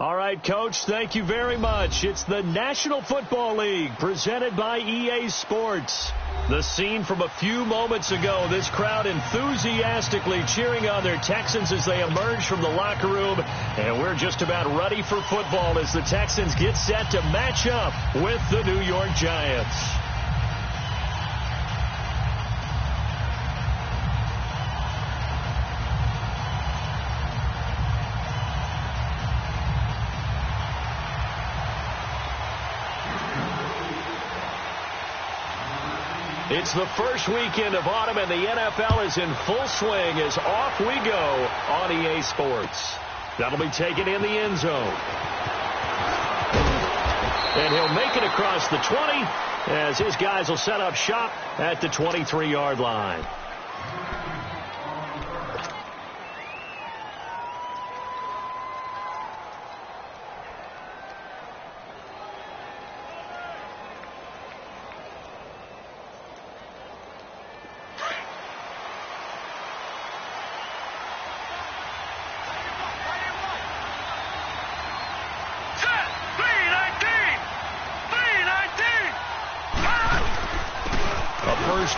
All right, Coach, thank you very much. It's the National Football League presented by EA Sports. The scene from a few moments ago, this crowd enthusiastically cheering on their Texans as they emerge from the locker room. And we're just about ready for football as the Texans get set to match up with the New York Giants. It's the first weekend of autumn, and the NFL is in full swing as off we go on EA Sports. That'll be taken in the end zone. And he'll make it across the 20 as his guys will set up shop at the 23-yard line.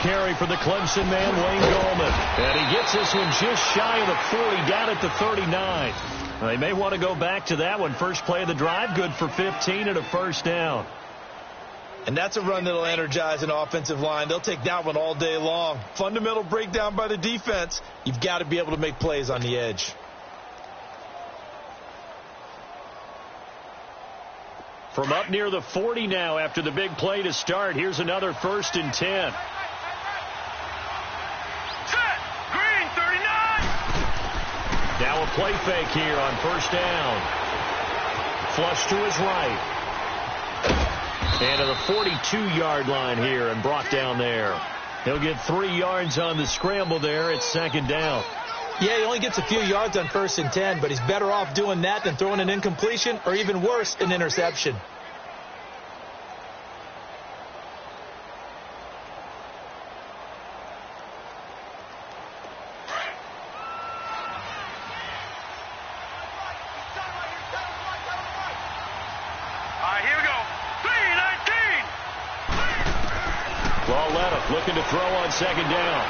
Carry for the Clemson man, Wayne Gallman. And he gets this one just shy of the 40, down at the 39. They may want to go back to that one. First play of the drive, good for 15 and a first down. And that's a run that'll energize an offensive line. They'll take that one all day long. Fundamental breakdown by the defense. You've got to be able to make plays on the edge. From up near the 40 now after the big play to start, here's another 1st and 10. Now a play fake here on first down. Flush to his right. And to the 42-yard line here and brought down there. He'll get 3 yards on the scramble there. It's 2nd down. Yeah, he only gets a few yards on 1st and 10, but he's better off doing that than throwing an incompletion or even worse, an interception. Looking to throw on 2nd down.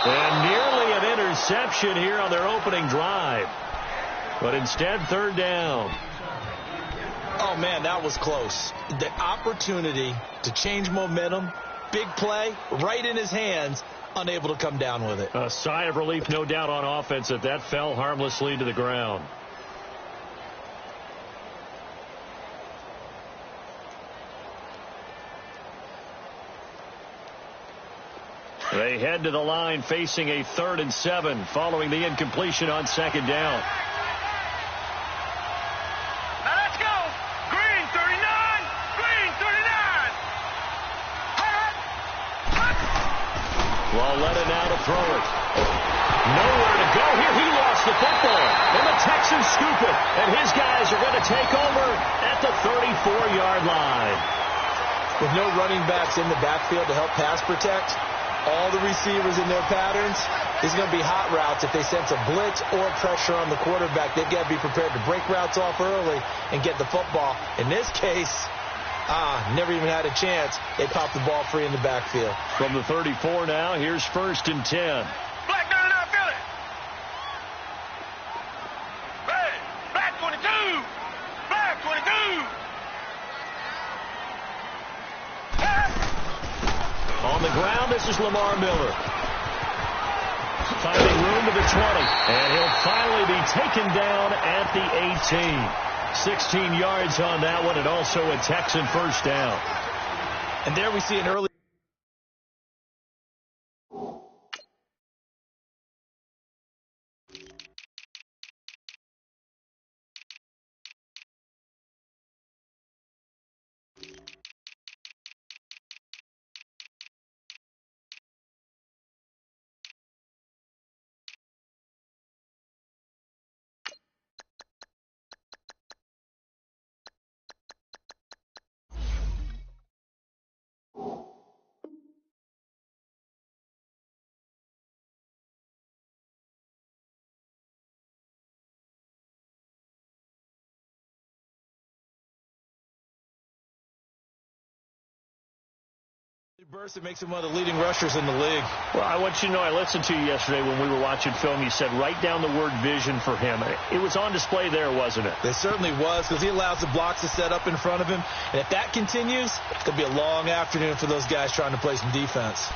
And nearly an interception here on their opening drive. But instead, 3rd down. Oh, man, that was close. The opportunity to change momentum, big play, right in his hands, unable to come down with it. A sigh of relief, no doubt, on offense that fell harmlessly to the ground. They head to the line facing a 3rd and 7 following the incompletion on 2nd down. Now let's go. Green 39. Green 39. Lauletta now to throw it. Nowhere to go here. He lost the football. And the Texans scoop it. And his guys are going to take over at the 34-yard line. With no running backs in the backfield to help pass protect, all the receivers in their patterns, there's going to be hot routes if they sense a blitz or pressure on the quarterback. They've got to be prepared to break routes off early and get the football. In this case, never even had a chance. They popped the ball free in the backfield. From the 34 now, here's 1st and 10. Black 99, Philly. Red, black 22. Black 22. On the ground, this is Lamar Miller. Finding room to the 20. And he'll finally be taken down at the 18. 16 yards on that one, and also a Texan first down. And there we see an early Burst, it makes him one of the leading rushers in the league. Well, I want you to know, I listened to you yesterday when we were watching film. You said write down the word vision for him. It was on display there, wasn't it? It certainly was, because he allows the blocks to set up in front of him. And if that continues, it's going to be a long afternoon for those guys trying to play some defense.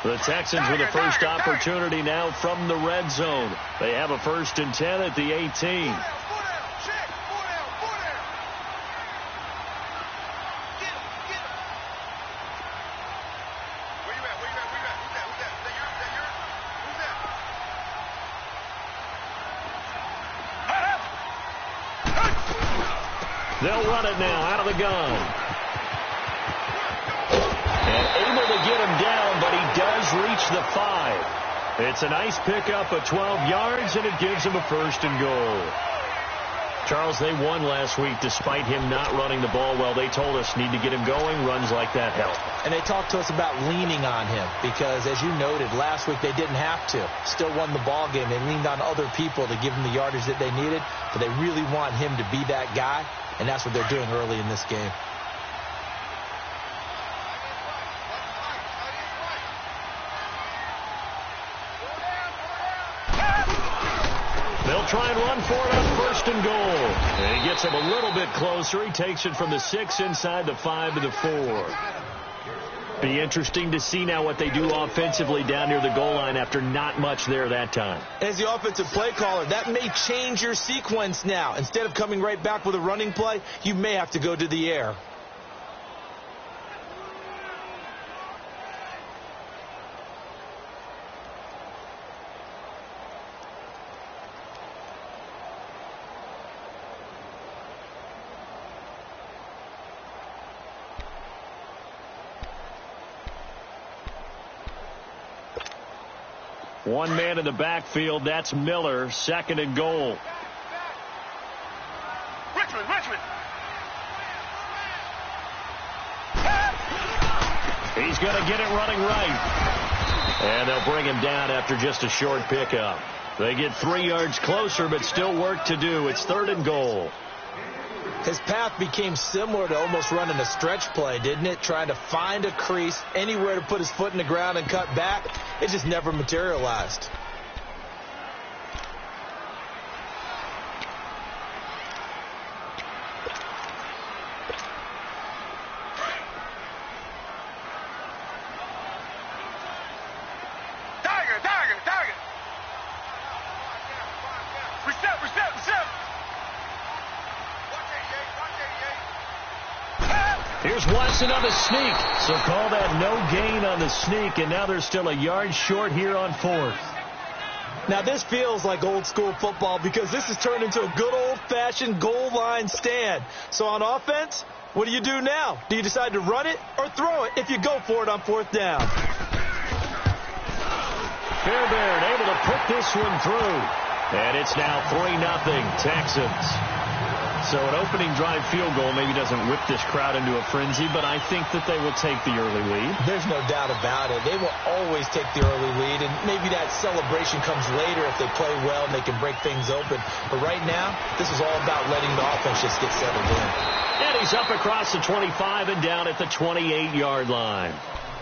The Texans with a first opportunity now from the red zone. They have a 1st and 10 at the 18. They'll run it now out of the gun. And able to get him down, but he does reach the 5. It's a nice pickup of 12 yards, and it gives him a 1st and goal. Charles, they won last week despite him not running the ball well. They told us need to get him going. Runs like that help. And they talked to us about leaning on him because, as you noted, last week they didn't have to. Still won the ball game. They leaned on other people to give them the yardage that they needed, but they really want him to be that guy, and that's what they're doing early in this game. They'll try and run for it on 1st and goal. And he gets him a little bit closer. He takes it from the 6 inside the 5 to the 4. Be interesting to see now what they do offensively down near the goal line after not much there that time. As the offensive play caller, that may change your sequence now. Instead of coming right back with a running play, you may have to go to the air. One man in the backfield. That's Miller. 2nd and goal. Richmond. He's going to get it running right. And they'll bring him down after just a short pickup. They get 3 yards closer, but still work to do. It's 3rd and goal. His path became similar to almost running a stretch play, didn't it? Trying to find a crease, anywhere to put his foot in the ground and cut back. It just never materialized. Target. Reset. Here's Watson on the sneak. So call that no gain on the sneak, and now they're still a yard short here on 4th. Now this feels like old school football because this has turned into a good old-fashioned goal line stand. So on offense, what do you do now? Do you decide to run it or throw it if you go for it on 4th down? Fairbairn able to put this one through. And it's now 3-0 Texans. So an opening drive field goal maybe doesn't whip this crowd into a frenzy, but I think that they will take the early lead. There's no doubt about it. They will always take the early lead, and maybe that celebration comes later if they play well and they can break things open. But right now, this is all about letting the offense just get settled in. And he's up across the 25 and down at the 28-yard line.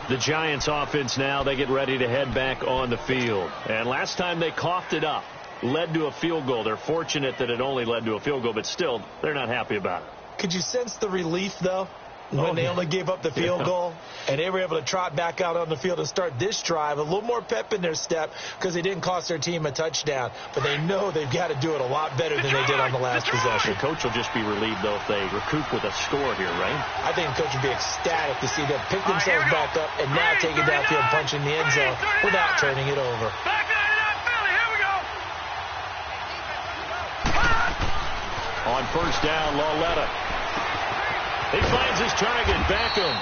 The Giants offense now, they get ready to head back on the field. And last time they coughed it up. Led to a field goal. They're fortunate that it only led to a field goal, but still, they're not happy about it. Could you sense the relief, though, when they only gave up the field goal? And they were able to trot back out on the field and start this drive. A little more pep in their step because they didn't cost their team a touchdown. But they know they've got to do it a lot better than they did on the last possession. The coach will just be relieved, though, if they recoup with a score here, right? I think the coach would be ecstatic to see them pick themselves back up and now take it downfield, punching the end zone without turning it over. On 1st down, Lauletta. He finds his target, Beckham.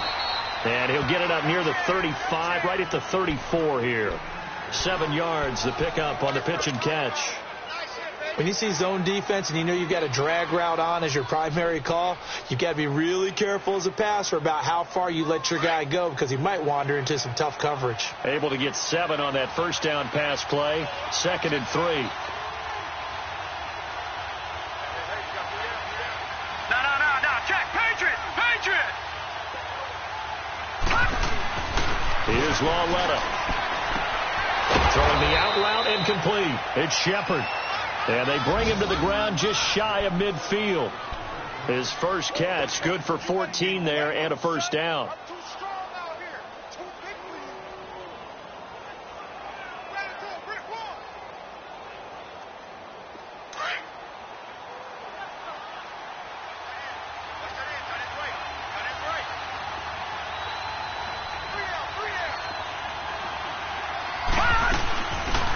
And he'll get it up near the 35, right at the 34 here. 7 yards, the pickup on the pitch and catch. When you see zone defense and you know you've got a drag route on as your primary call, you've got to be really careful as a passer about how far you let your guy go because he might wander into some tough coverage. Able to get 7 on that 1st down pass play. 2nd and 3. Here's Lawletta. Throwing the out route incomplete. It's Shepard. And they bring him to the ground just shy of midfield. His first catch, good for 14 there and a first down.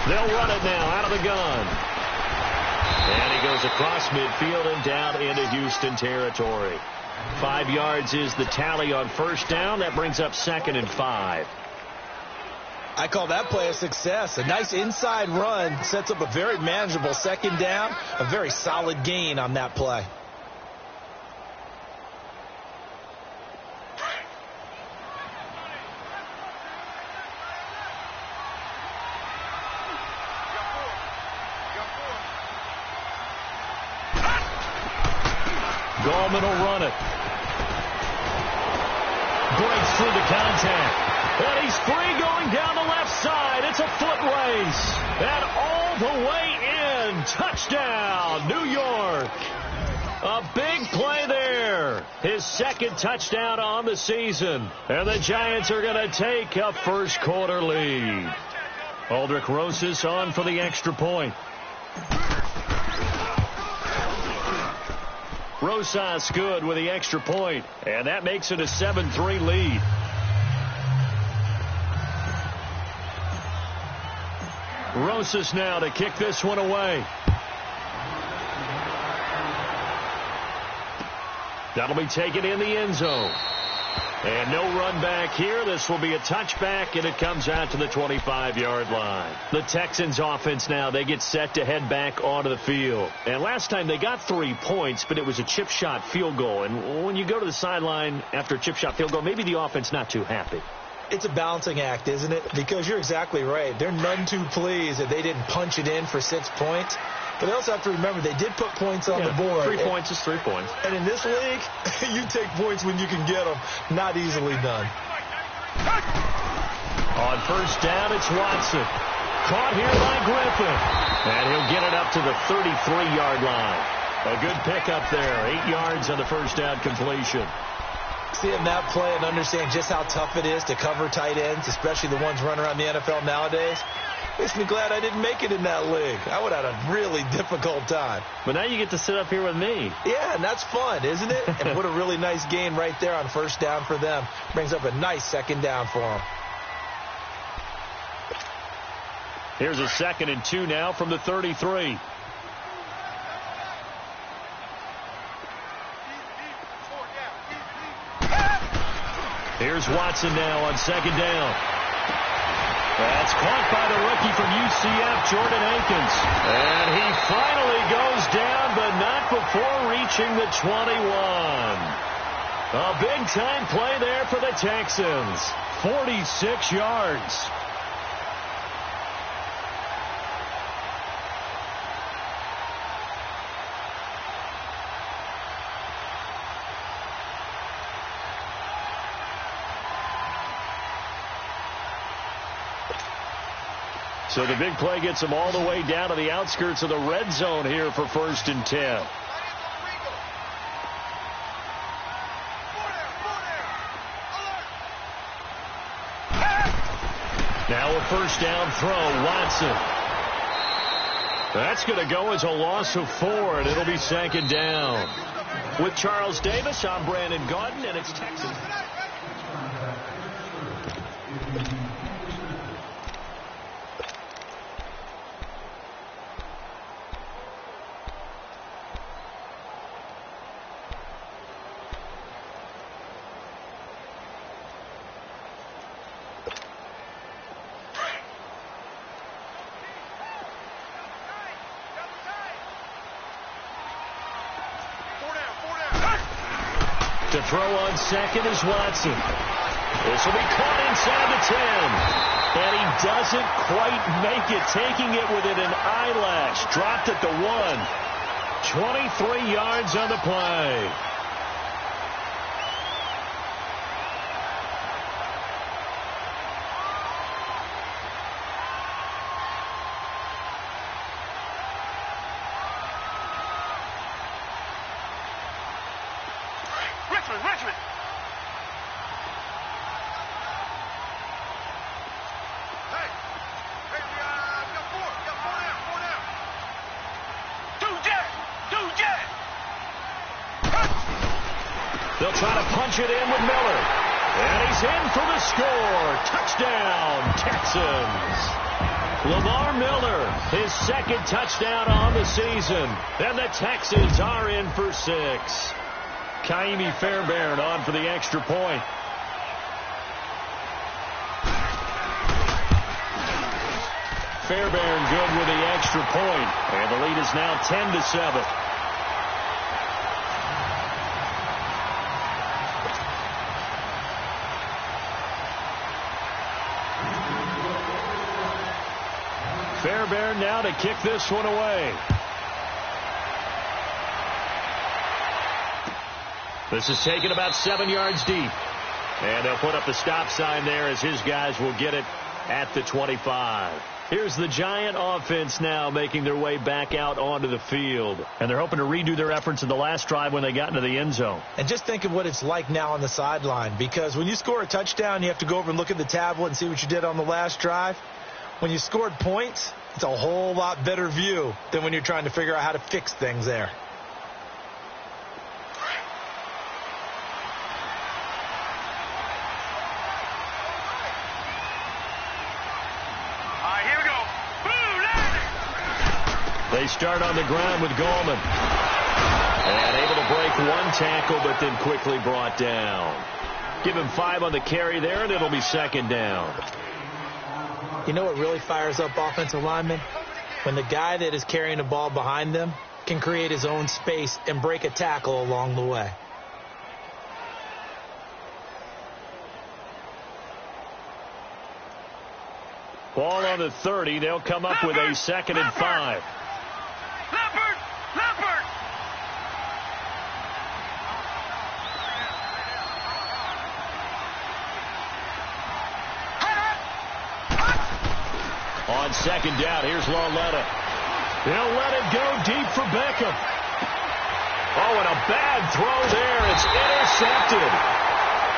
They'll run it now out of the gun. And he goes across midfield and down into Houston territory. 5 yards is the tally on first down. That brings up 2nd and 5. I call that play a success. A nice inside run sets up a very manageable 2nd down. A very solid gain on that play. Gallman will run it. Breaks through the contact. And he's free going down the left side. It's a foot race. And all the way in. Touchdown, New York. A big play there. His 2nd touchdown on the season. And the Giants are going to take a first quarter lead. Aldrich Rosas on for the extra point. Rosas good with the extra point, and that makes it a 7-3 lead. Rosas now to kick this one away. That'll be taken in the end zone. And no run back here. This will be a touchback, and it comes out to the 25-yard line. The Texans offense now, they get set to head back onto the field. And last time they got 3 points, but it was a chip shot field goal. And when you go to the sideline after a chip shot field goal, maybe the offense not too happy. It's a balancing act, isn't it? Because you're exactly right. They're none too pleased that they didn't punch it in for 6 points. But they also have to remember they did put points on the board. 3 points is 3 points. And in this league, you take points when you can get them. Not easily done. On first down, it's Watson. Caught here by Griffin. And he'll get it up to the 33-yard line. A good pickup there. 8 yards on the first down completion. Seeing that play and understand just how tough it is to cover tight ends, especially the ones running around the NFL nowadays, makes me glad I didn't make it in that league. I would have had a really difficult time. But now you get to sit up here with me. Yeah, and that's fun, isn't it? And what a really nice gain right there on first down for them. Brings up a nice 2nd down for them. Here's a 2nd and 2 now from the 33. Here's Watson now on 2nd down. That's caught by the rookie from UCF, Jordan Akins. And he finally goes down, but not before reaching the 21. A big-time play there for the Texans. 46 yards. So the big play gets them all the way down to the outskirts of the red zone here for 1st and 10. Now a first down throw, Watson. That's going to go as a loss of 4, and it'll be 2nd down. With Charles Davis, I'm Brandon Gaudin, and it's Texas. To throw on 2nd is Watson. This will be caught inside the 10. And he doesn't quite make it, taking it within an eyelash. Dropped at the 1. 23 yards on the play. He'll try to punch it in with Miller. And he's in for the score. Touchdown, Texans. Lamar Miller, his second touchdown on the season. And the Texans are in for 6. Kaimi Fairbairn on for the extra point. Fairbairn good with the extra point. And the lead is now 10-7. Fairbairn now to kick this one away. This is taken about 7 yards deep. And they'll put up the stop sign there as his guys will get it at the 25. Here's the Giant offense now making their way back out onto the field. And they're hoping to redo their efforts in the last drive when they got into the end zone. And just think of what it's like now on the sideline. Because when you score a touchdown, you have to go over and look at the tablet and see what you did on the last drive. When you scored points, it's a whole lot better view than when you're trying to figure out how to fix things there. Here we go. Boom, they start on the ground with Gallman. And able to break one tackle, but then quickly brought down. Give him 5 on the carry there, and it'll be second down. You know what really fires up offensive linemen? When the guy that is carrying the ball behind them can create his own space and break a tackle along the way. Ball on the 30. They'll come up with a 2nd and 5. Leopard! Leopard! On second down, here's Lauletta. They'll let it go deep for Beckham. Oh, and a bad throw there. It's intercepted.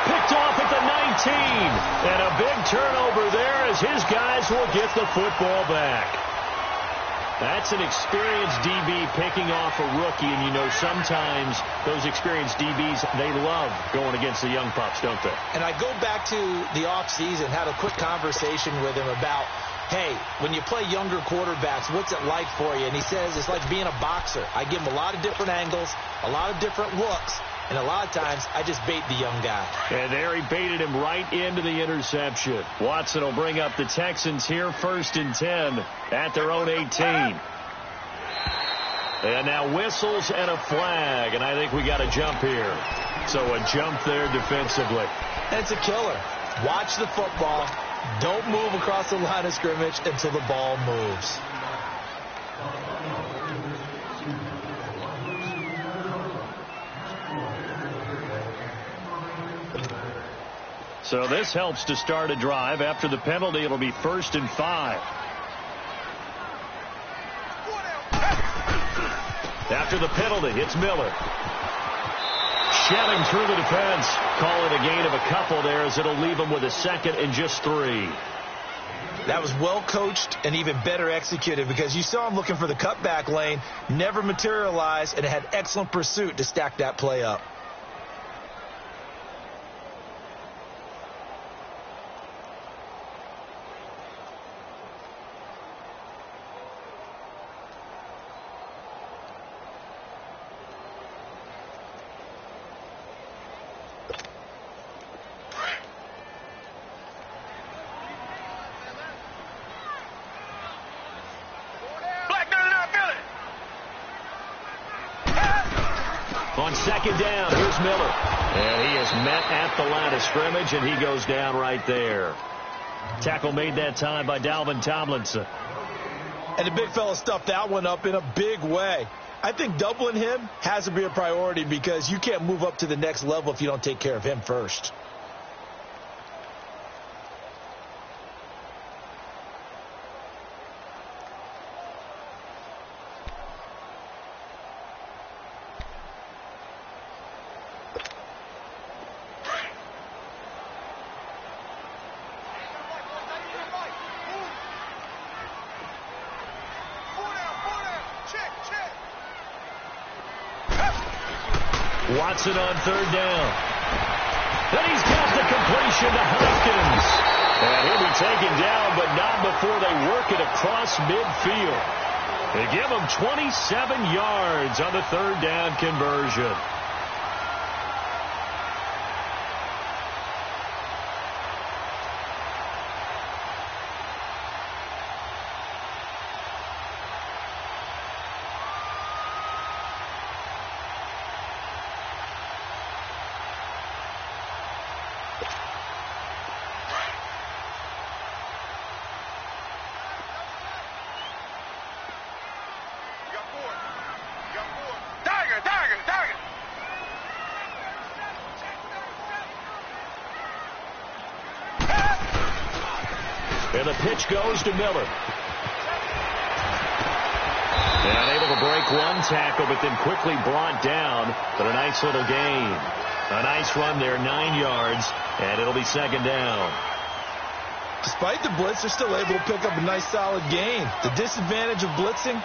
Picked off at the 19. And a big turnover there as his guys will get the football back. That's an experienced DB picking off a rookie, and you know sometimes those experienced DBs, they love going against the young pups, don't they? And I go back to the offseason, had a quick conversation with him about, hey, when you play younger quarterbacks, what's it like for you? And he says it's like being a boxer. I give him a lot of different angles, a lot of different looks, and a lot of times I just bait the young guy. And there he baited him right into the interception. Watson will bring up the Texans here 1st and 10 at their own 18. And now whistles and a flag, and I think we got a jump here. So a jump there defensively. It's a killer. Watch the football. Don't move across the line of scrimmage until the ball moves. So this helps to start a drive. After the penalty, it'll be 1st and 5. After the penalty, it's Miller. Shelling through the defense. Call it a gain of a couple there as it'll leave him with a 2nd and just 3. That was well coached and even better executed because you saw him looking for the cutback lane, never materialized, and had excellent pursuit to stack that play up. On second down, here's Miller. And he is met at the line of scrimmage, and he goes down right there. Tackle made that time by Dalvin Tomlinson. And the big fella stuffed that one up in a big way. I think doubling him has to be a priority because you can't move up to the next level if you don't take care of him first. Watson on third down. Then he's got the completion to Hopkins. And he'll be taken down, but not before they work it across midfield. They give him 27 yards on the third down conversion. And the pitch goes to Miller. And able to break one tackle, but then quickly brought down. But a nice little gain. A nice run there, 9 yards, and it'll be second down. Despite the blitz, they're still able to pick up a nice solid gain. The disadvantage of blitzing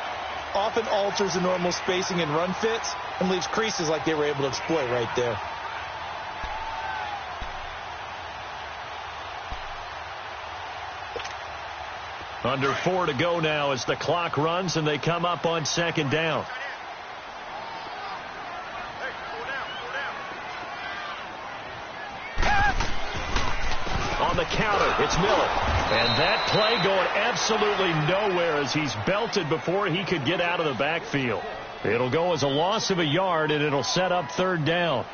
often alters the normal spacing and run fits and leaves creases like they were able to exploit right there. Under 4 to go now as the clock runs and they come up on second down. On the counter, it's Miller. And that play going absolutely nowhere as he's belted before he could get out of the backfield. It'll go as a loss of a yard, and it'll set up third down.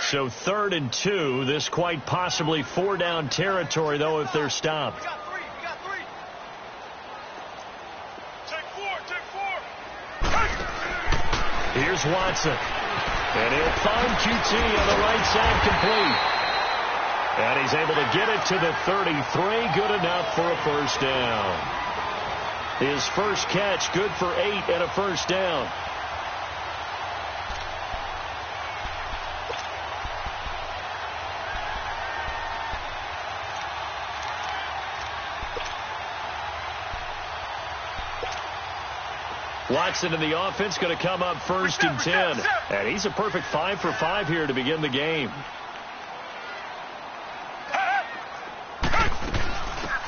So 3rd and 2. This quite possibly 4-down territory, though, if they're stopped. We got three. Take four. Here's Watson. And he'll find QT on the right side complete. And he's able to get it to the 33. Good enough for a first down. His first catch, good for 8 and a first down. Watson in the offense going to come up 1st and 10. And he's a perfect 5 for 5 here to begin the game.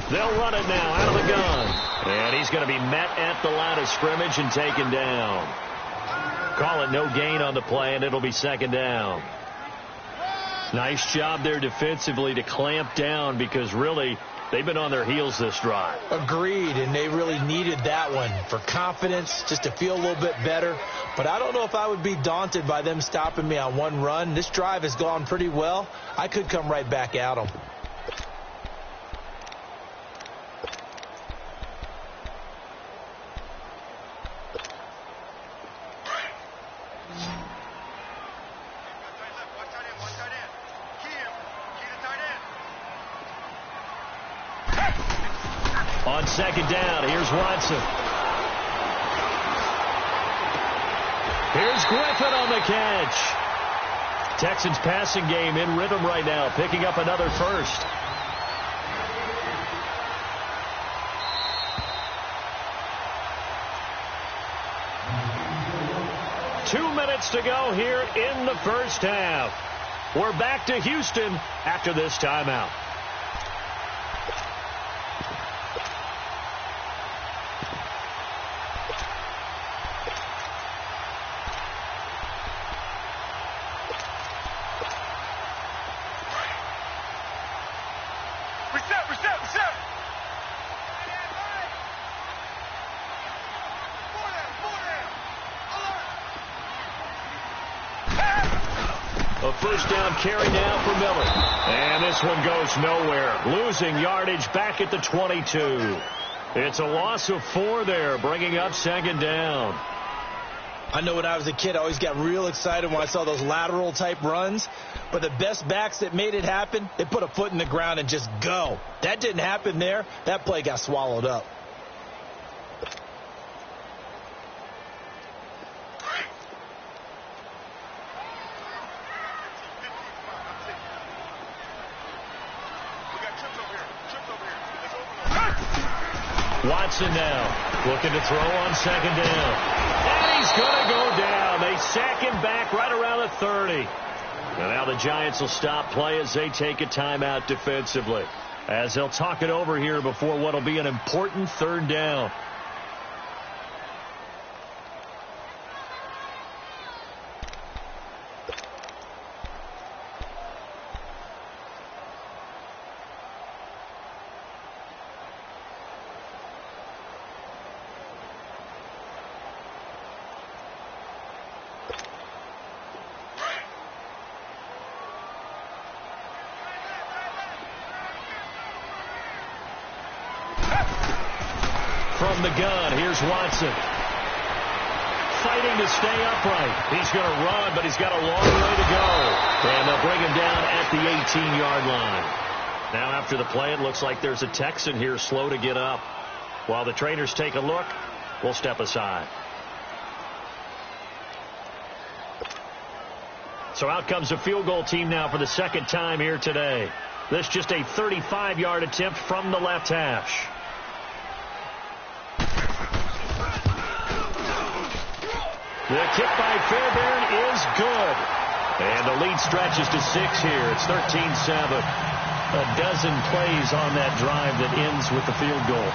They'll run it now out of the gun. And he's going to be met at the line of scrimmage and taken down. Call it no gain on the play, and it'll be second down. Nice job there defensively to clamp down because really they've been on their heels this drive. Agreed, and they really needed that one for confidence, just to feel a little bit better. But I don't know if I would be daunted by them stopping me on one run. This drive has gone pretty well. I could come right back at them. On second down, here's Watson. Here's Griffin on the catch. Texans passing game in rhythm right now, picking up another first. Two minutes to go here in the first half. We're back to Houston after this timeout. Reset. A first down carry now for Miller. And this one goes nowhere. Losing yardage back at the 22. It's a loss of 4 there, bringing up second down. I know when I was a kid, I always got real excited when I saw those lateral type runs. But the best backs that made it happen, they put a foot in the ground and just go. That didn't happen there. That play got swallowed up. Watson now looking to throw on second down. And he's going to go down. They sack him back right around the 30. And now the Giants will stop play as they take a timeout defensively, as they'll talk it over here before what will be an important third down. From the gun, here's Watson. Fighting to stay upright. He's going to run, but he's got a long way to go. And they'll bring him down at the 18-yard line. Now after the play, it looks like there's a Texan here slow to get up. While the trainers take a look, we'll step aside. So out comes a field goal team now for the second time here today. This just a 35-yard attempt from the left hash. The kick by Fairbairn is good. And the lead stretches to 6 here. It's 13-7. A dozen plays on that drive that ends with the field goal.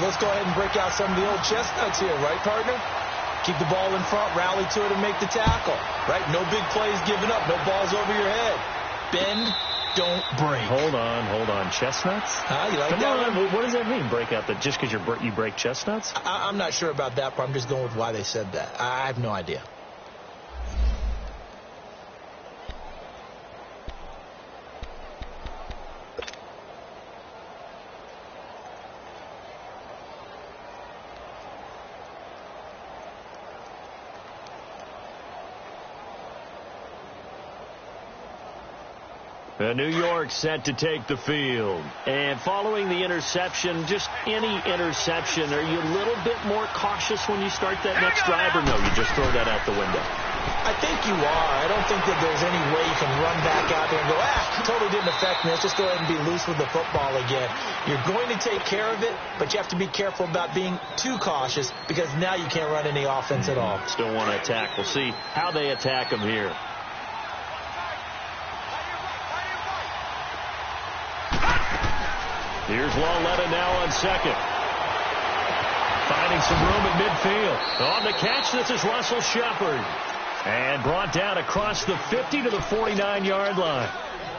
Let's go ahead and break out some of the old chestnuts here, right, partner? Keep the ball in front, rally to it, and make the tackle. Right? No big plays given up. No balls over your head. Bend, don't break. Hold on. Chestnuts? You like Come that on. one? What does that mean, break out? That just because you break chestnuts? I'm not sure about that, but I'm just going with why they said that. I have no idea. New York set to take the field. And following the interception, just any interception, are you a little bit more cautious when you start that next drive, or no, you just throw that out the window? I think you are. I don't think that there's any way you can run back out there and go, totally didn't affect me. Let's just go ahead and be loose with the football again. You're going to take care of it, but you have to be careful about being too cautious, because now you can't run any offense at all. Still want to attack. We'll see how they attack them here. Here's Lawletta now on second. Finding some room at midfield. On the catch, this is Russell Shepard. And brought down across the 50 to the 49-yard line.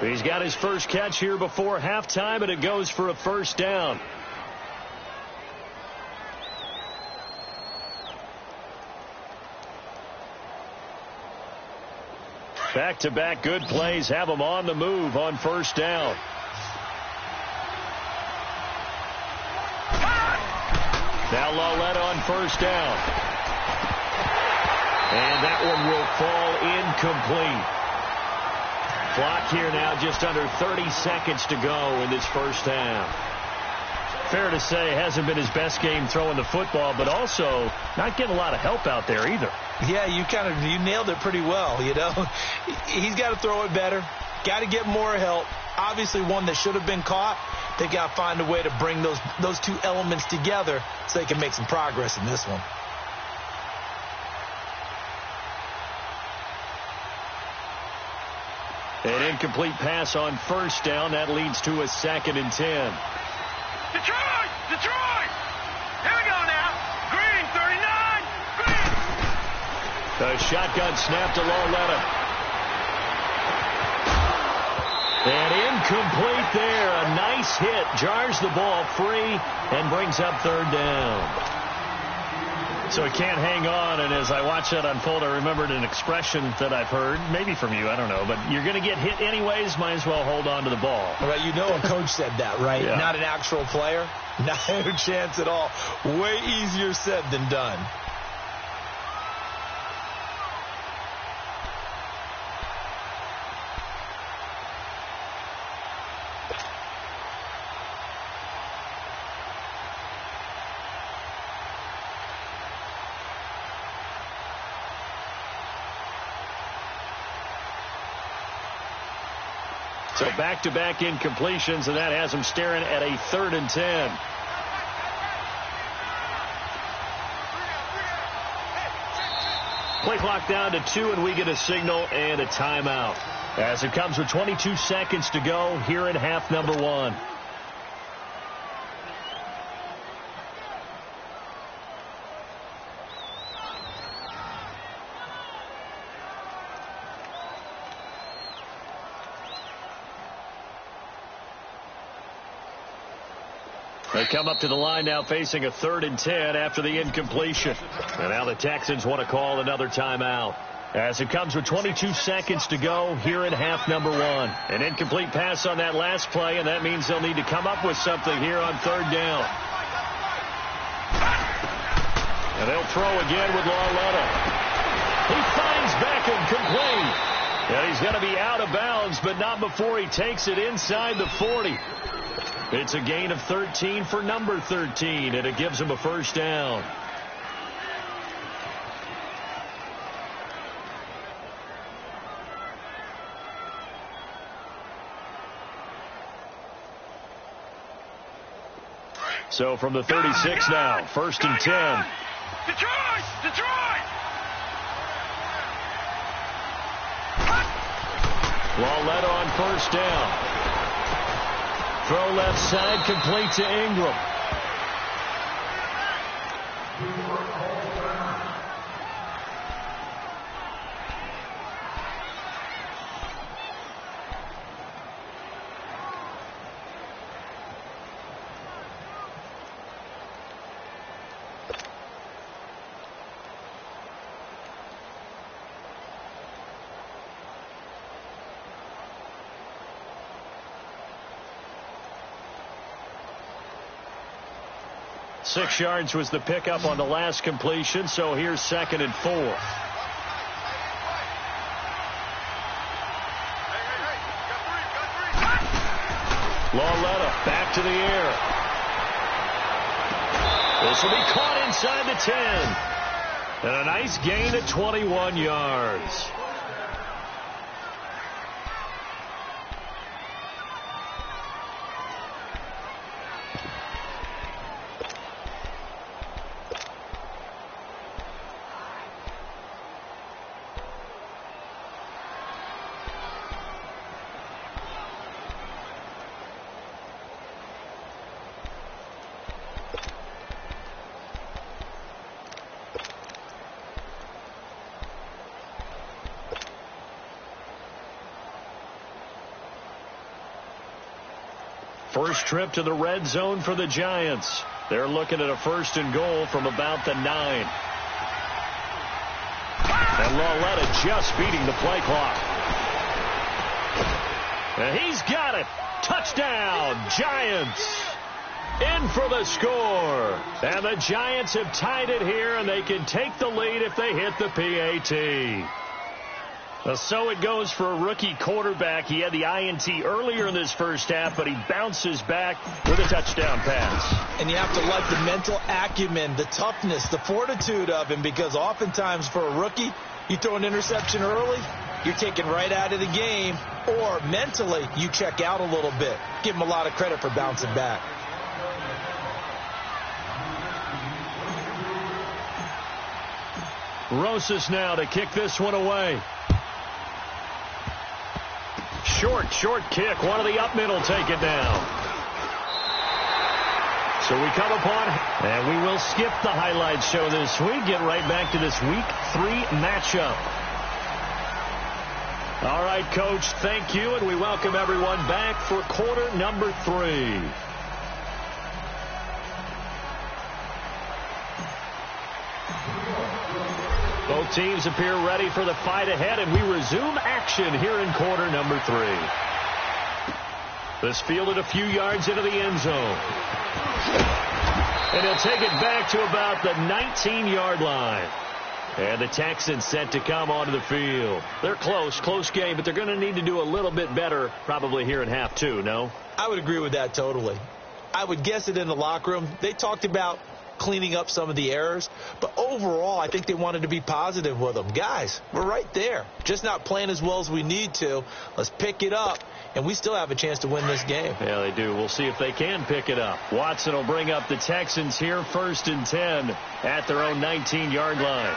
He's got his first catch here before halftime, and it goes for a first down. Back-to-back good plays have him on the move on first down. Now Lawletta on first down. And that one will fall incomplete. Clock here now just under 30 seconds to go in this first half. Fair to say, hasn't been his best game throwing the football, but also not getting a lot of help out there either. Yeah, you nailed it pretty well, you know. He's got to throw it better. Got to get more help. Obviously one that should have been caught. They got to find a way to bring those two elements together so they can make some progress in this one. An incomplete pass on first down. That leads to a 2nd and 10. Detroit! Detroit! Here we go now. Green, 39. Green. The shotgun snap to Lawletta. And incomplete there. A nice hit. Jars the ball free and brings up third down. So he can't hang on, and as I watch that unfold, I remembered an expression that I've heard, maybe from you, I don't know, but you're going to get hit anyways, might as well hold on to the ball. Right, you know a coach said that, right? Yeah. Not an actual player. Not a chance at all. Way easier said than done. So back-to-back incompletions, and that has them staring at a 3rd and 10. Play clock down to 2, and we get a signal and a timeout. As it comes with 22 seconds to go here in half number 1. They come up to the line now facing a 3rd and 10 after the incompletion. And now the Texans want to call another timeout. As it comes with 22 seconds to go here in half number 1. An incomplete pass on that last play, and that means they'll need to come up with something here on 3rd down. And they'll throw again with Lauletta. He finds Beckham complete. And he's going to be out of bounds, but not before he takes it inside the 40. It's a gain of 13 for number 13, and it gives him a 1st down. So from the 36 now, 1st and 10. Detroit! Detroit! Lauletta on 1st down. Throw left side, complete to Ingram. Six yards was the pickup on the last completion, so here's 2nd and 4. Lauletta back to the air. This will be caught inside the 10. And a nice gain at 21 yards. First trip to the red zone for the Giants. They're looking at a 1st and goal from about the 9. And Lauletta just beating the play clock. And he's got it. Touchdown, Giants. In for the score. And the Giants have tied it here, and they can take the lead if they hit the PAT. So it goes for a rookie quarterback. He had the INT earlier in this first half, but he bounces back with a touchdown pass. And you have to like the mental acumen, the toughness, the fortitude of him, because oftentimes for a rookie, you throw an interception early, you're taken right out of the game, or mentally you check out a little bit. Give him a lot of credit for bouncing back. Rosas now to kick this one away. Short kick. One of the up middle take it down. So we come upon, and we will skip the highlight show this week. Get right back to this week 3 matchup. All right, Coach, thank you, and we welcome everyone back for quarter number 3. Both teams appear ready for the fight ahead, and we resume action here in quarter number 3. This fielded a few yards into the end zone. And he'll take it back to about the 19-yard line. And the Texans set to come onto the field. They're close game, but they're going to need to do a little bit better probably here in half 2, no? I would agree with that totally. I would guess it in the locker room. They talked about cleaning up some of the errors, but overall I think they wanted to be positive with them. Guys, we're right there, just not playing as well as we need to. Let's pick it up, and we still have a chance to win this game. Yeah, they do. We'll see if they can pick it up. Watson will bring up the Texans here, 1st and 10 at their own 19-yard line.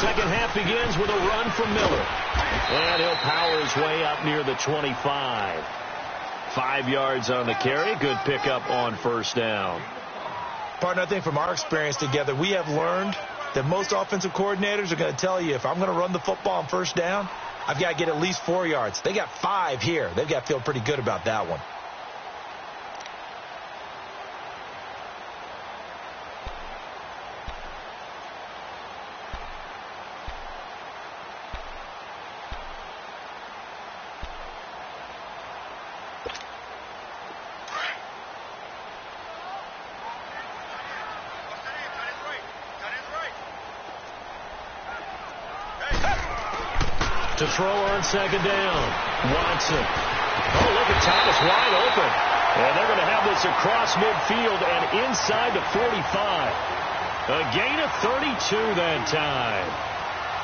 second half begins with a run from Miller. And he'll power his way up near the 25. 5 yards on the carry. Good pickup on first down. Partner, I think from our experience together, we have learned that most offensive coordinators are going to tell you, if I'm going to run the football on first down, I've got to get at least 4 yards. They got 5 here. They've got to feel pretty good about that one. To throw on second down. Watson. Oh, look at Thomas wide open. And they're going to have this across midfield and inside the 45. A gain of 32 that time.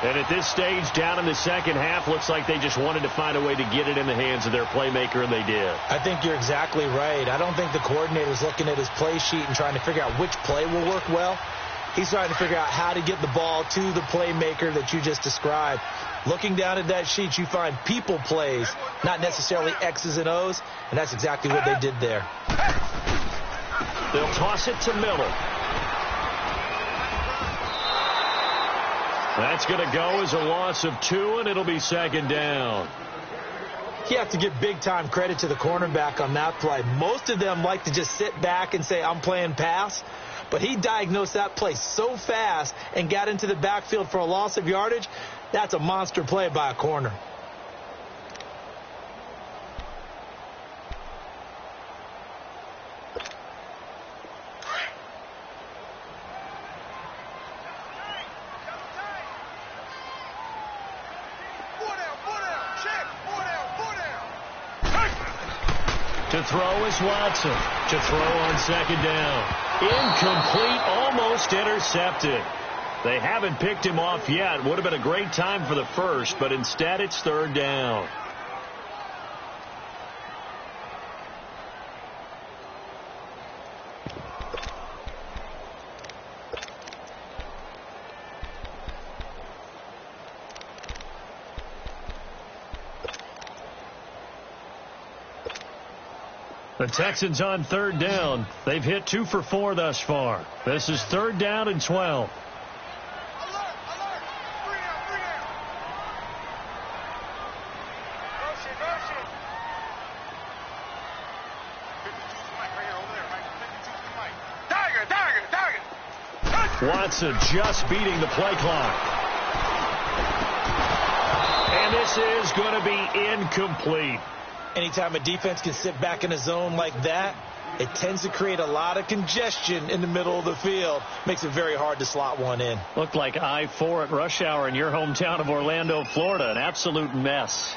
And at this stage, down in the second half, looks like they just wanted to find a way to get it in the hands of their playmaker, and they did. I think you're exactly right. I don't think the coordinator's looking at his play sheet and trying to figure out which play will work well. He's trying to figure out how to get the ball to the playmaker that you just described. Looking down at that sheet, you find people plays, not necessarily X's and O's, and that's exactly what they did there. They'll toss it to Miller. That's going to go as a loss of 2, and it'll be second down. You have to give big-time credit to the cornerback on that play. Most of them like to just sit back and say, I'm playing pass. But he diagnosed that play so fast and got into the backfield for a loss of yardage. That's a monster play by a corner. To throw is Watson. To throw on second down. Incomplete, almost intercepted. They haven't picked him off yet. Would have been a great time for the first, but instead it's third down. The Texans on third down. They've hit 2 for 4 thus far. This is third down and 12. Watson just beating the play clock. And this is going to be incomplete. Anytime a defense can sit back in a zone like that, it tends to create a lot of congestion in the middle of the field. Makes it very hard to slot one in. Looked like I-4 at rush hour in your hometown of Orlando, Florida. An absolute mess.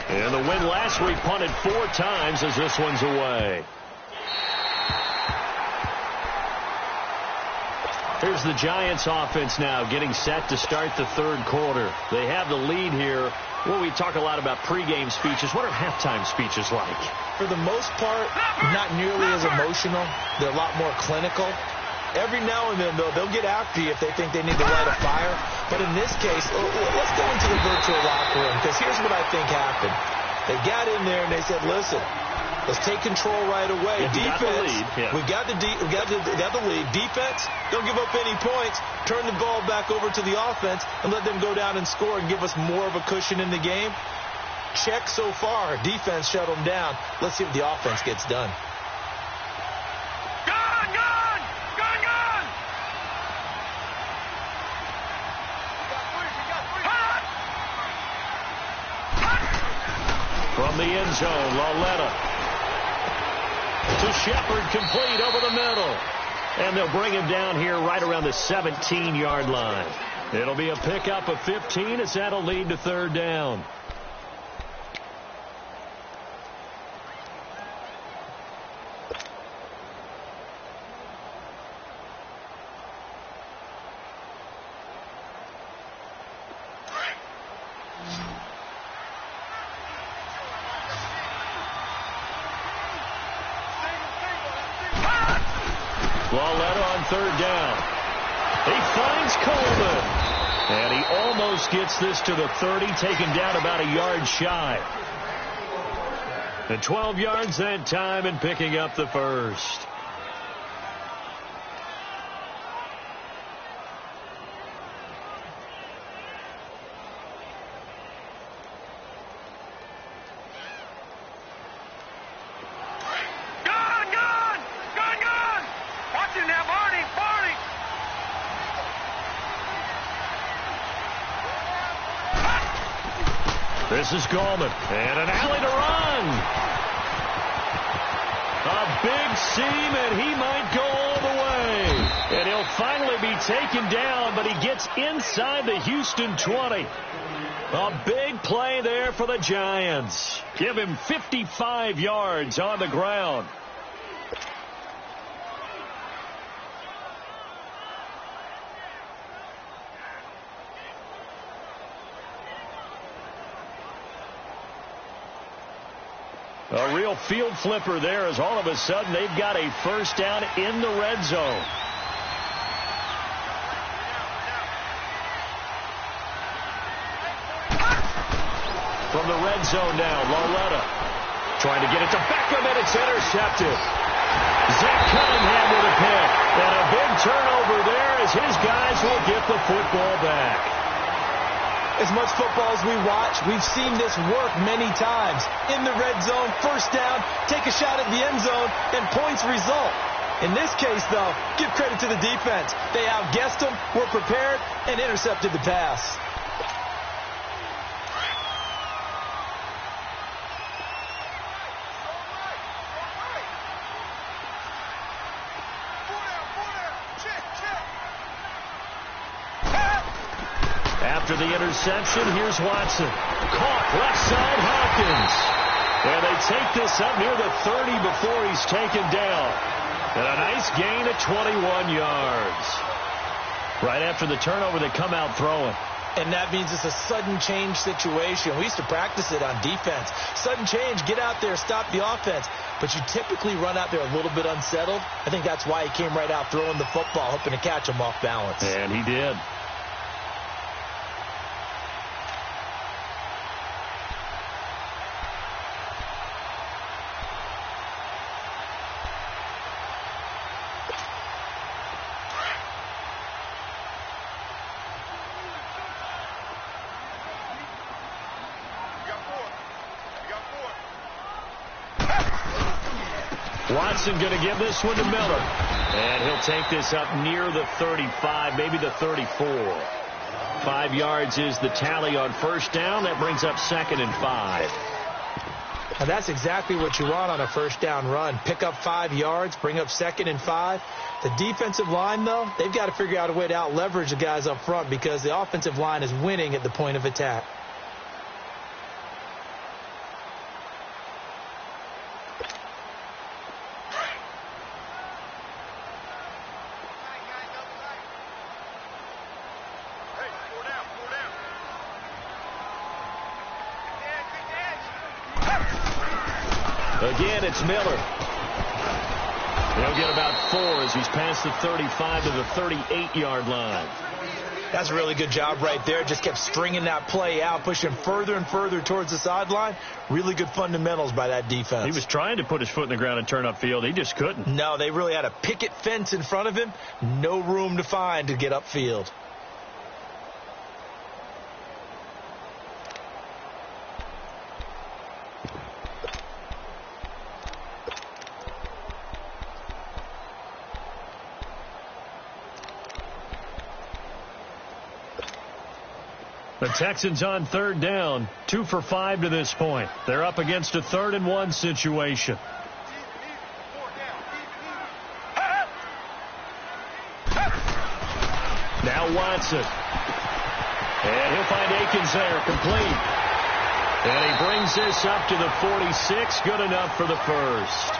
And the win last week punted 4 times as this one's away. Here's the Giants offense now getting set to start the third quarter. They have the lead here. Well, we talk a lot about pregame speeches. What are halftime speeches like? For the most part, not nearly as emotional. They're a lot more clinical. Every now and then, though, they'll get after you if they think they need to light a fire. But in this case, let's go into the virtual locker room, because here's what I think happened. They got in there and they said, listen, let's take control right away. Defense, we got the lead. Defense, don't give up any points. Turn the ball back over to the offense and let them go down and score and give us more of a cushion in the game. Check so far. Defense shut them down. Let's see if the offense gets done. From the end zone, Lauletta to Shepard, complete over the middle. And they'll bring him down here right around the 17-yard line. It'll be a pickup of 15 as that'll lead to third down. Lauletta on third down. He finds Coleman. And he almost gets this to the 30, taken down about a yard shy. And 12 yards that time and picking up the first. This is Gallman, and an alley to run. A big seam, and he might go all the way. And he'll finally be taken down, but he gets inside the Houston 20. A big play there for the Giants. Give him 55 yards on the ground. A real field flipper there as all of a sudden they've got a first down in the red zone. From the red zone now, Lauletta trying to get it to Beckham, and it's intercepted. Zach Cunningham with a pick. And a big turnover there as his guys will get the football back. As much football as we watch, we've seen this work many times. In the red zone, first down, take a shot at the end zone, and points result. In this case, though, give credit to the defense. They outguessed them, were prepared, and intercepted the pass. After the interception, here's Watson. Caught left side, Hopkins. And they take this up near the 30 before he's taken down. And a nice gain of 21 yards. Right after the turnover, they come out throwing. And that means it's a sudden change situation. We used to practice it on defense. Sudden change, get out there, stop the offense. But you typically run out there a little bit unsettled. I think that's why he came right out throwing the football, hoping to catch him off balance. And he did. Watson going to give this one to Miller. And he'll take this up near the 35, maybe the 34. 5 yards is the tally on first down. That brings up 2nd and 5. And that's exactly what you want on a first down run. Pick up 5 yards, bring up 2nd and 5. The defensive line, though, they've got to figure out a way to out-leverage the guys up front because the offensive line is winning at the point of attack. Again, it's Miller. He'll get about 4 as he's past the 35 to the 38-yard line. That's a really good job right there. Just kept stringing that play out, pushing further and further towards the sideline. Really good fundamentals by that defense. He was trying to put his foot in the ground and turn upfield. He just couldn't. No, they really had a picket fence in front of him. No room to find to get upfield. The Texans on third down, 2 for 5 to this point. They're up against a 3rd and 1 situation. Now Watson. And he'll find Akins there, complete. And he brings this up to the 46, good enough for the first.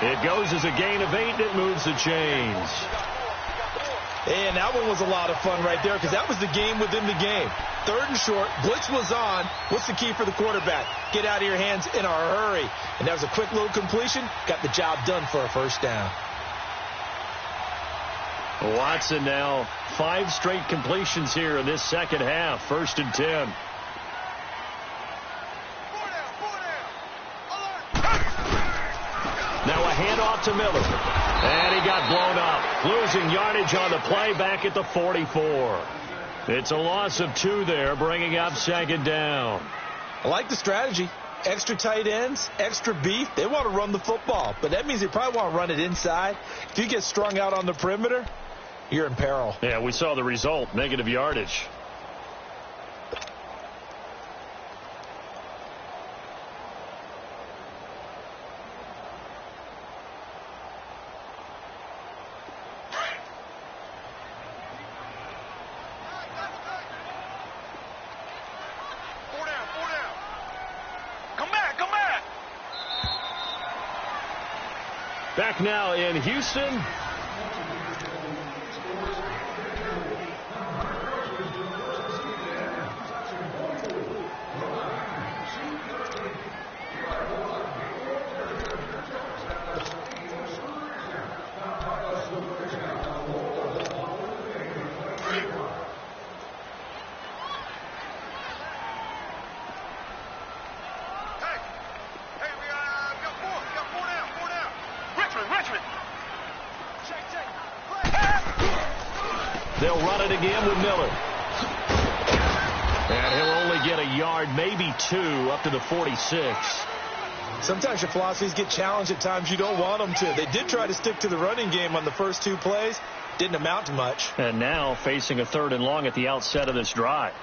It goes as a gain of 8, and it moves the chains. And that one was a lot of fun right there because that was the game within the game. 3rd and short, blitz was on. What's the key for the quarterback? Get out of your hands in a hurry. And that was a quick little completion. Got the job done for a first down. Watson now 5 straight completions here in this second half. 1st and 10. Now a handoff to Miller. And he got blown up. Losing yardage on the play back at the 44. It's a loss of 2 there, bringing up 2nd down. I like the strategy. Extra tight ends, extra beef. They want to run the football, but that means they probably want to run it inside. If you get strung out on the perimeter, you're in peril. Yeah, we saw the result, negative yardage. Back now in Houston. They'll run it again with Miller. And he'll only get a yard, maybe 2, up to the 46. Sometimes your philosophies get challenged at times you don't want them to. They did try to stick to the running game on the first 2 plays. Didn't amount to much. And now facing a 3rd and long at the outset of this drive.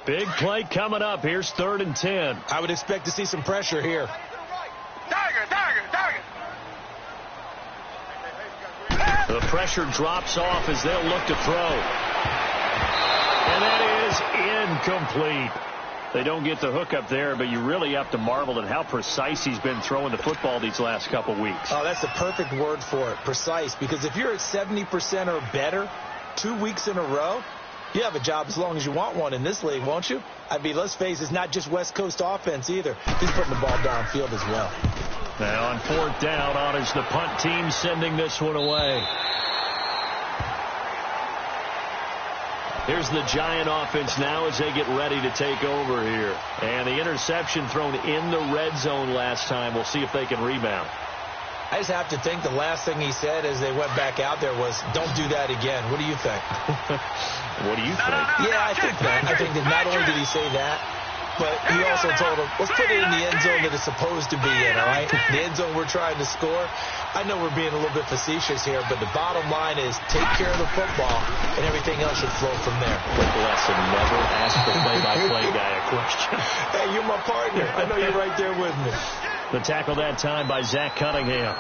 Big play coming up. Here's 3rd and 10. I would expect to see some pressure here. The pressure drops off as they'll look to throw. And that is incomplete. They don't get the hook up there, but you really have to marvel at how precise he's been throwing the football these last couple weeks. Oh, that's the perfect word for it, precise. Because if you're at 70% or better 2 weeks in a row, you have a job as long as you want one in this league, won't you? I mean, let's face it, it's not just West Coast offense either. He's putting the ball downfield as well. Now on 4th down, on is the punt team sending this one away. Here's the Giant offense now as they get ready to take over here. And the interception thrown in the red zone last time. We'll see if they can rebound. I just have to think the last thing he said as they went back out there was, don't do that again. What do you think? What do you think? Yeah, I think that. I think that not only did he say that, but he also told him, let's put it in the end zone that it's supposed to be in, all right? The end zone we're trying to score. I know we're being a little bit facetious here, but the bottom line is take care of the football, and everything else should flow from there. Quick lesson, never ask the play-by-play guy a question. Hey, you're my partner. I know you're right there with me. The tackle that time by Zach Cunningham.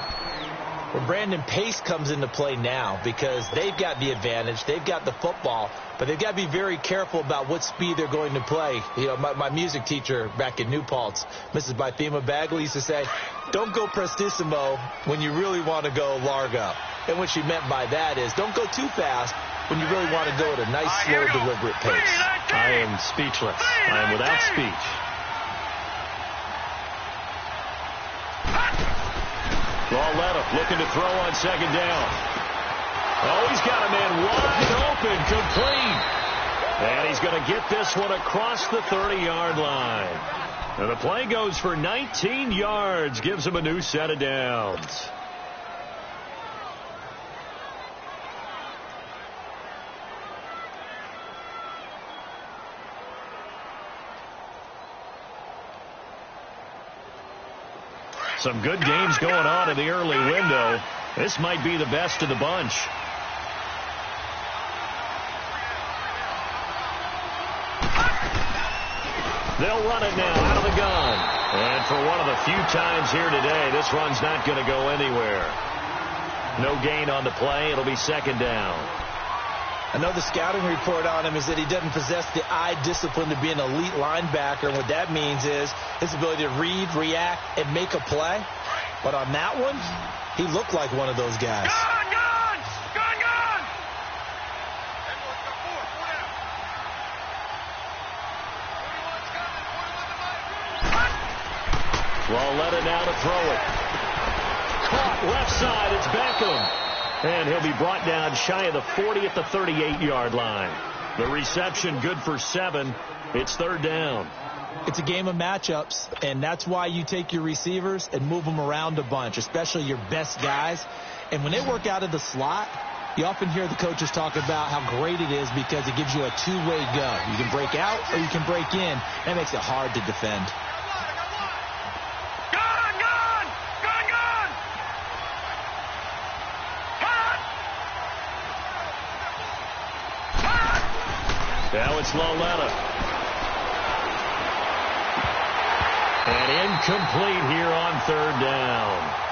Well, Brandon, pace comes into play now because they've got the advantage. They've got the football, but they've got to be very careful about what speed they're going to play. You know, my music teacher back in New Paltz, Mrs. Bythema Bagley, used to say, don't go prestissimo when you really want to go largo. And what she meant by that is don't go too fast when you really want to go at a nice, slow, deliberate pace. I am speechless. I am without speech. Lauletta looking to throw on 2nd down. Oh, he's got a man wide open, complete. And he's going to get this one across the 30-yard line. And the play goes for 19 yards, gives him a new set of downs. Some good games going on in the early window. This might be the best of the bunch. They'll run it now out of the gun. And for one of the few times here today, this run's not going to go anywhere. No gain on the play. It'll be 2nd down. I know the scouting report on him is that he doesn't possess the eye discipline to be an elite linebacker. And what that means is his ability to read, react, and make a play. But on that one, he looked like one of those guys. Lauletta now to throw it. caught left side. It's Beckham. And he'll be brought down shy of the 40 at the 38-yard line. The reception good for 7. It's third down. It's a game of matchups, and that's why you take your receivers and move them around a bunch, especially your best guys. And when they work out of the slot, you often hear the coaches talk about how great it is because it gives you a two-way go. You can break out or you can break in. That makes it hard to defend. Now it's Laletta. And incomplete here on third down.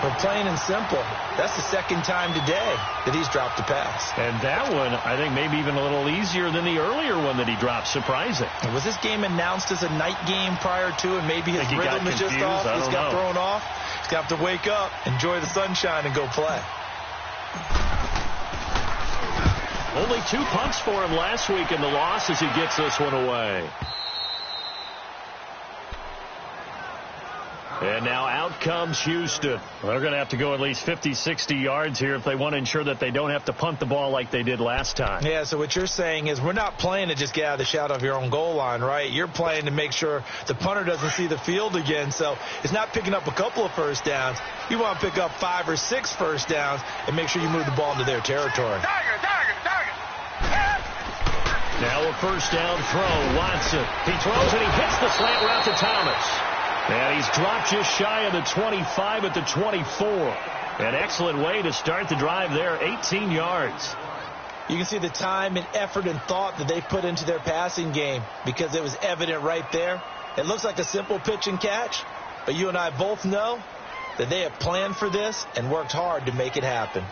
But plain and simple, that's the second time today that he's dropped a pass. And that one, I think, maybe even a little easier than the earlier one that he dropped. Surprising. Was this game announced as a night game prior to, and maybe his rhythm is just off? He's got thrown off. He's got to wake up, enjoy the sunshine, and go play. Only 2 punts for him last week in the loss as he gets this one away. And now out comes Houston. They're going to have to go at least 50, 60 yards here if they want to ensure that they don't have to punt the ball like they did last time. Yeah, so what you're saying is we're not playing to just get out of the shadow of your own goal line, right? You're playing to make sure the punter doesn't see the field again. So it's not picking up a couple of first downs. You want to pick up 5 or 6 first downs and make sure you move the ball into their territory. Now a first down throw. Watson. He throws and he hits the slant route to Thomas. And he's dropped just shy of the 25 at the 24. An excellent way to start the drive there. 18 yards. You can see the time and effort and thought that they put into their passing game because it was evident right there. It looks like a simple pitch and catch, but you and I both know that they have planned for this and worked hard to make it happen.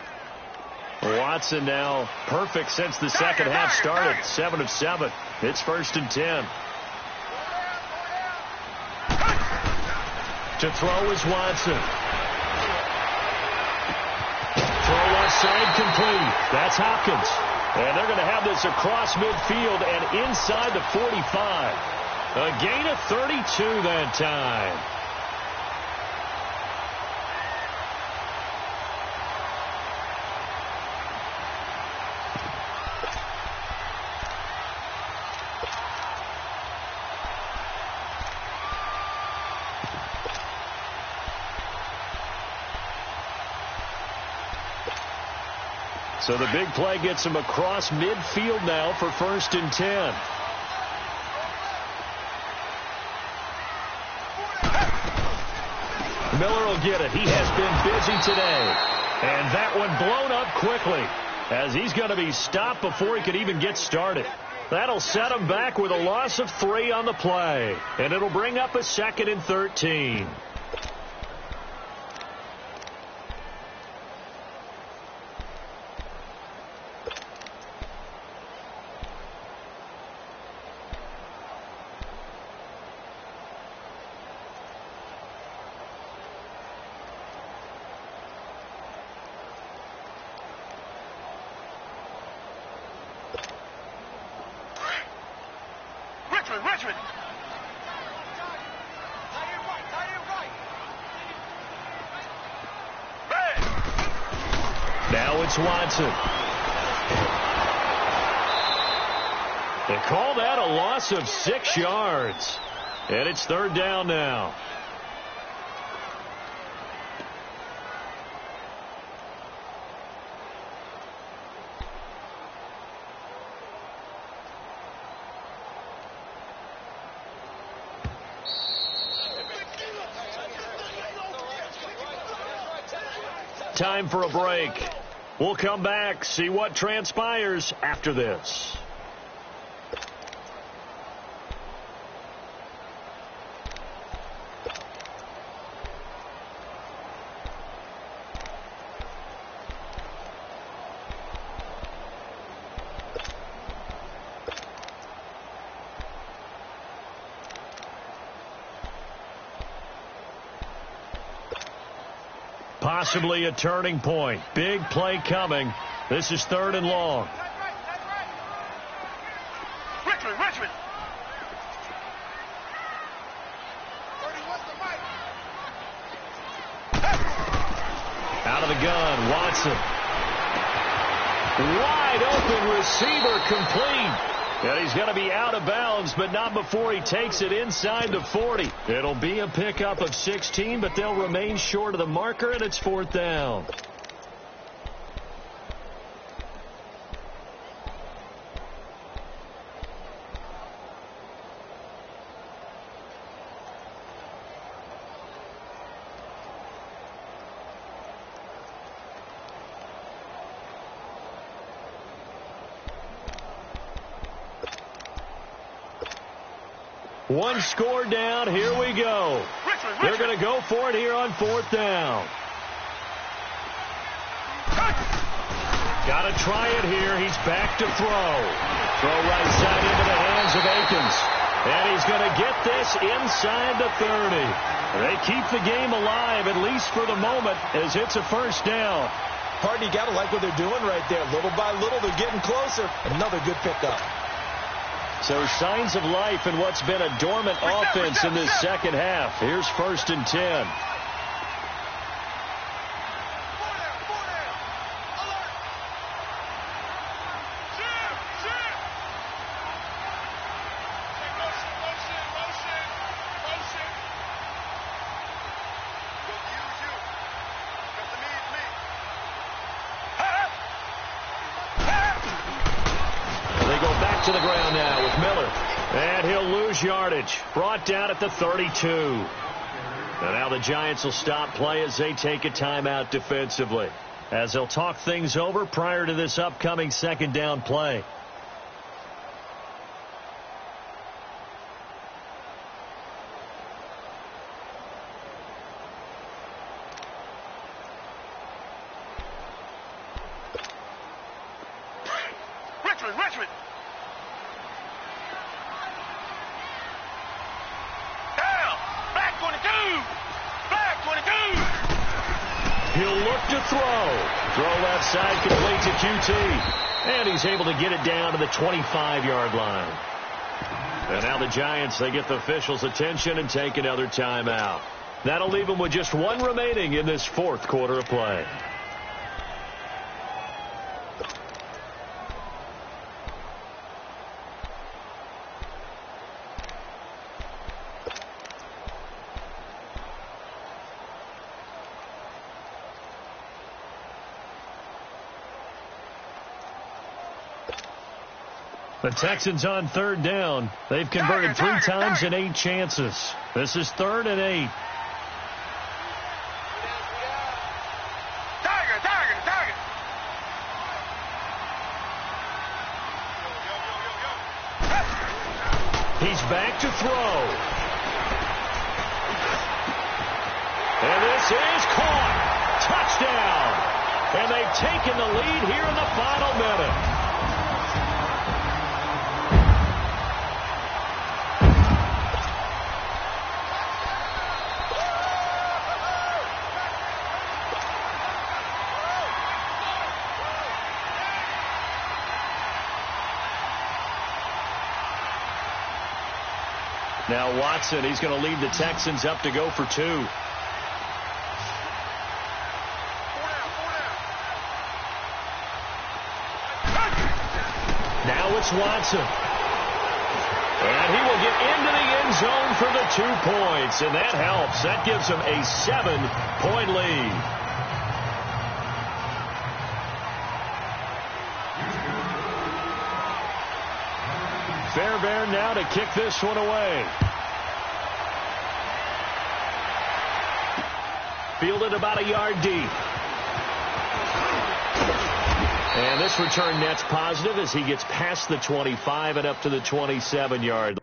Watson now perfect since the second half started. 7 of 7. It's first and 10. To throw is Watson. Throw left side complete. That's Hopkins. And they're going to have this across midfield and inside the 45. A gain of 32 that time. So the big play gets him across midfield now for first and 10. Miller will get it. He has been busy today. And that one blown up quickly as he's going to be stopped before he could even get started. That'll set him back with a loss of 3 on the play. And it'll bring up a second and 13. Richmond. Now it's Watson. They call that a loss of 6 yards. And it's third down now. Time for a break. We'll come back, see what transpires after this. Possibly a turning point. Big play coming. This is third and long. Richmond. Out of the gun, Watson. Wide open receiver, complete. And he's going to be out of bounds, but not before he takes it inside the 40. It'll be a pickup of 16, but they'll remain short of the marker, and it's 4th down. One score down. Here we go. They're going to go for it here on 4th down. Got to try it here. He's back to throw. Throw right side into the hands of Akins. And he's going to get this inside the 30. They keep the game alive, at least for the moment, as it's a 1st down. Harden, you got to like what they're doing right there. Little by little, they're getting closer. Another good pickup. So signs of life in what's been a dormant offense in this second half. Here's 1st and 10. To the ground now with Miller. And he'll lose yardage. Brought down at the 32. And now the Giants will stop play as they take a timeout defensively, as they'll talk things over prior to this upcoming 2nd down play. Richmond. He'll look to throw. Throw left side, complete to QT. And he's able to get it down to the 25-yard line. And now the Giants, they get the officials' attention and take another timeout. That'll leave them with just one remaining in this 4th quarter of play. The Texans on 3rd down. They've converted 3 times in 8 chances. This is 3rd and 8. Tiger. He's back to throw. And this is caught. Touchdown. And they've taken the lead here in the final minute. Now Watson, he's going to lead the Texans up to go for 2. Now it's Watson. And he will get into the end zone for the 2 points. And that helps. That gives him a 7-point lead. Fairbairn now to kick this one away. Fielded about a yard deep. And this return net's positive as he gets past the 25 and up to the 27-yard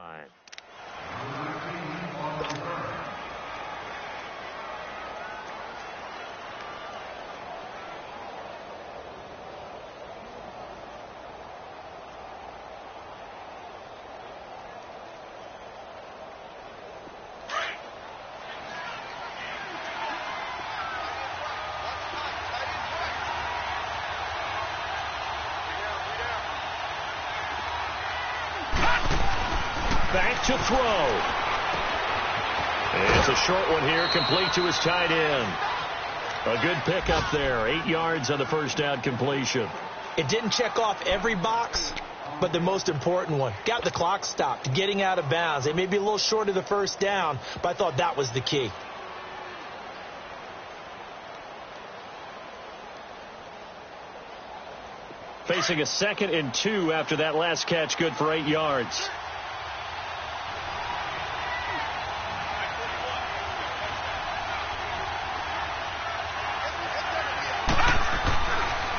line. Back to throw. It's a short one here, complete to his tight end. A good pickup there, 8 yards on the first down completion. It didn't check off every box, but the most important one. Got the clock stopped, getting out of bounds. They may be a little short of the first down, but I thought that was the key. Facing a 2nd and 2 after that last catch, good for 8 yards.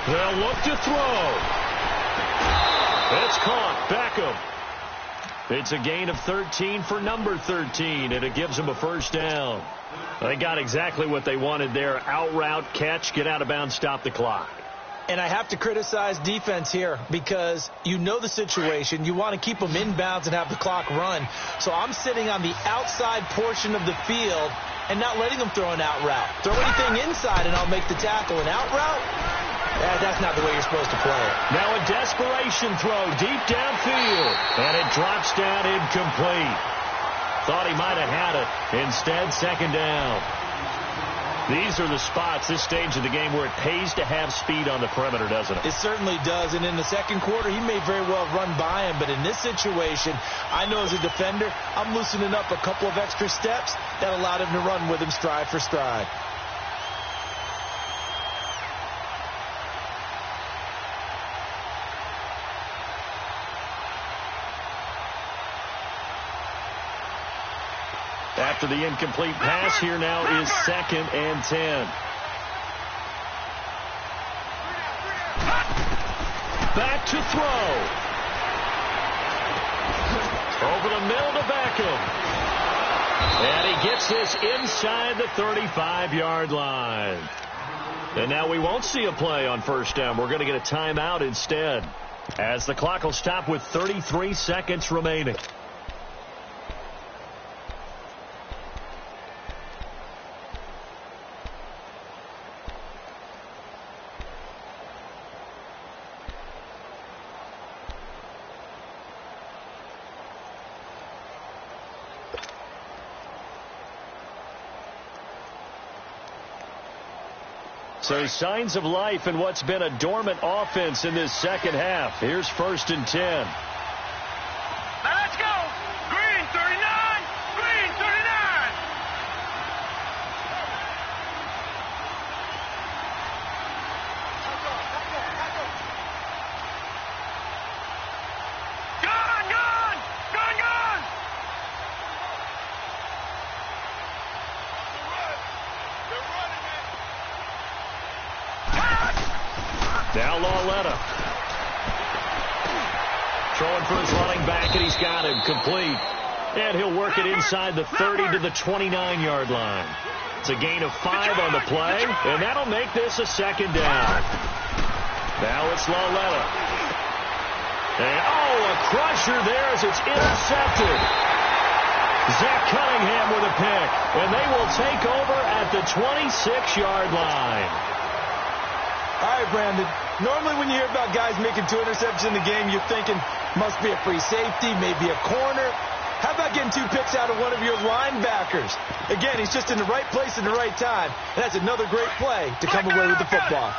They'll look to throw. It's caught. Beckham. It's a gain of 13 for number 13, and it gives them a first down. They got exactly what they wanted there. Out route, catch, get out of bounds, stop the clock. And I have to criticize defense here because you know the situation. You want to keep them inbounds and have the clock run. So I'm sitting on the outside portion of the field and not letting them throw an out route. Throw anything inside and I'll make the tackle. An out route? That's not the way you're supposed to play it. Now a desperation throw deep downfield, and it drops down incomplete. Thought he might have had it. Instead, second down. These are the spots, this stage of the game, where it pays to have speed on the perimeter, doesn't it? It certainly does, and in the second quarter, he may very well run by him, but in this situation, I know as a defender, I'm loosening up a couple of extra steps that allowed him to run with him stride for stride. After the incomplete pass, here now is 2nd and 10. Back to throw. Over the middle to Beckham. And he gets this inside the 35-yard line. And now we won't see a play on first down. We're going to get a timeout instead, as the clock will stop with 33 seconds remaining. So signs of life in what's been a dormant offense in this second half. Here's 1st and 10. Now let's go. Green 39. Green 39. Gun, gun. Gun, gun. They're running it. Now Lauletta. Throwing for his running back, and he's got him complete. And he'll work it inside the 30 to the 29-yard line. It's a gain of 5 on the play, and that'll make this a second down. Now it's Lauletta. And, a crusher there as it's intercepted. Zach Cunningham with a pick, and they will take over at the 26-yard line. All right, Brandon. Normally when you hear about guys making 2 interceptions in the game, you're thinking must be a free safety, maybe a corner. How about getting 2 picks out of one of your linebackers? Again, he's just in the right place at the right time. And that's another great play to come away with the football.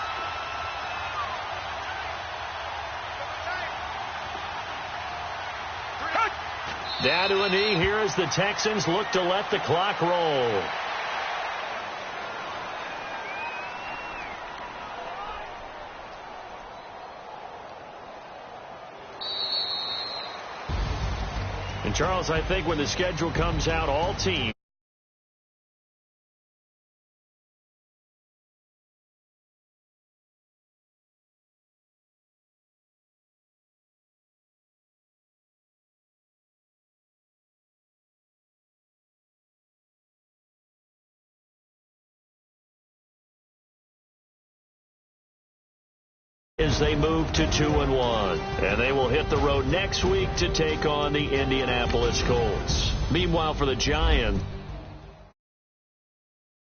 Down to a knee here as the Texans look to let the clock roll. And Charles, I think when the schedule comes out, all teams as they move to 2-1. And they will hit the road next week to take on the Indianapolis Colts. Meanwhile, for the Giants,